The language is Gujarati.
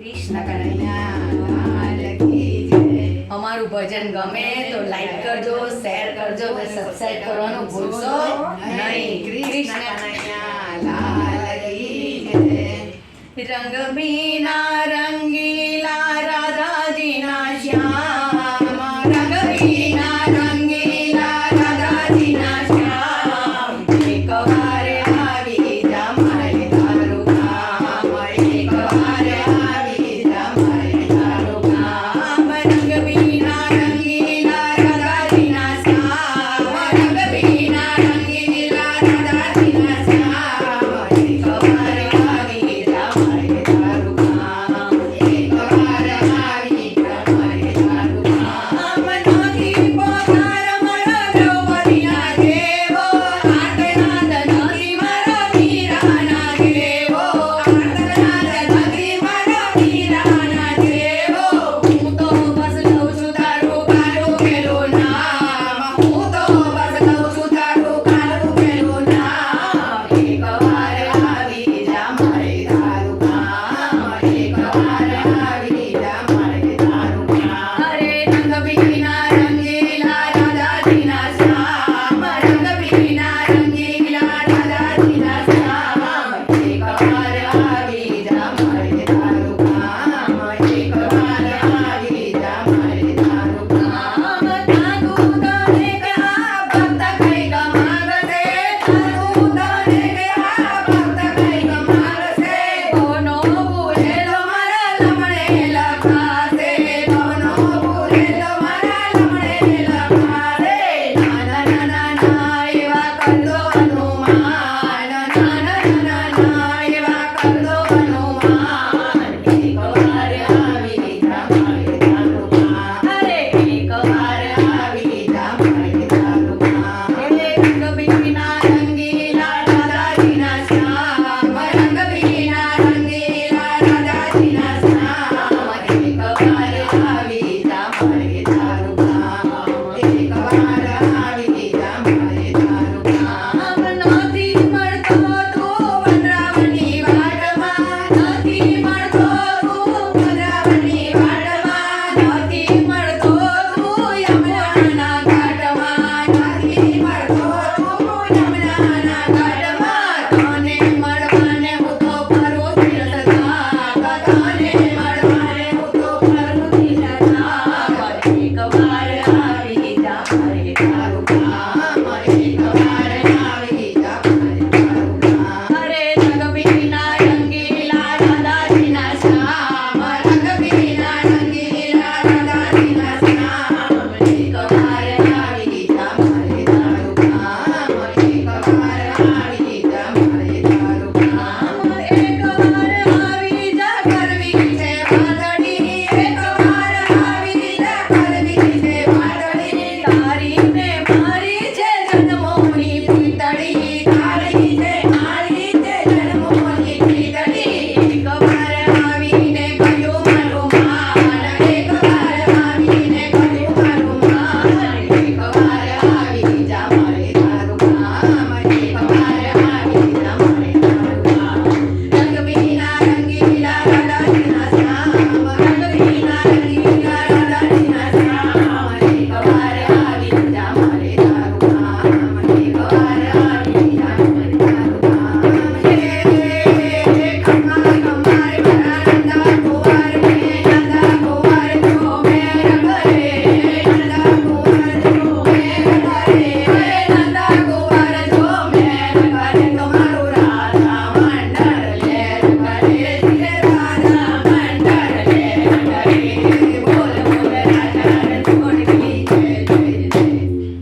કૃષ્ણ કનૈયા અમારું ભજન ગમે તો લાઈક કરજો, શેર કરજો અને સબસ્ક્રાઇબ કરવાનું ભૂલશો નહીં. કૃષ્ણ કનૈયા લાલ કી જય. રંગ બીના રંગીલા રાધાજીના શ્યામ, રંગ બીના રંગીલા રાધાજીના શ્યામ. એક વાર આવી જા મારે તારું ગામ, એક વાર આવી જા મારે તારું ગામ. રંગ બીના રંગીલા રાધાજીના શ્યામ, રંગ બીના રંગીલા રાધાજીના શ્યામ. એક વાર આવી જા મારે તારું ગામ, એક વાર આવી જા મારે તારું ગામ. નથી પોકાર મારો દ્રૌપદીના જેવો, આર્તનાદ નથી મારો મીરાના જેવો, આર્તનાદ નથી મારો મીરાના જેવો. હું તો બસ લઉં છું તારું કાળું પેલું નામ, હું તો બસ લઉં છું તારું કાળું પેલું નામ. એક વાર આવી જા મારે તારું ગામ, એક વાર આવી જા મારે તારું ગામ. અરે રંગ બીના રંગીલા રાધાજીના શ્યામ, રંગ બીના રંગીલા રાધાજીના શ્યામ. એક વાર આવી જા મારે તારું ગામ, એક વાર આવી જા મારે તારું ગામ. તાતું તને ક્યાં ભક્ત કંઈક માંગશે, તાતું તને ક્યાં ભક્ત કંઈક માંગશે. ભવનો ભૂલેલો મારા લમણે લખાશે, ભવનો ભૂલેલો મારા લમણે લખાશે. નાના નાના ના એવા કરદો હનુમાન, નાના નાના ના એવા કરદો હનુમાન. એક વાર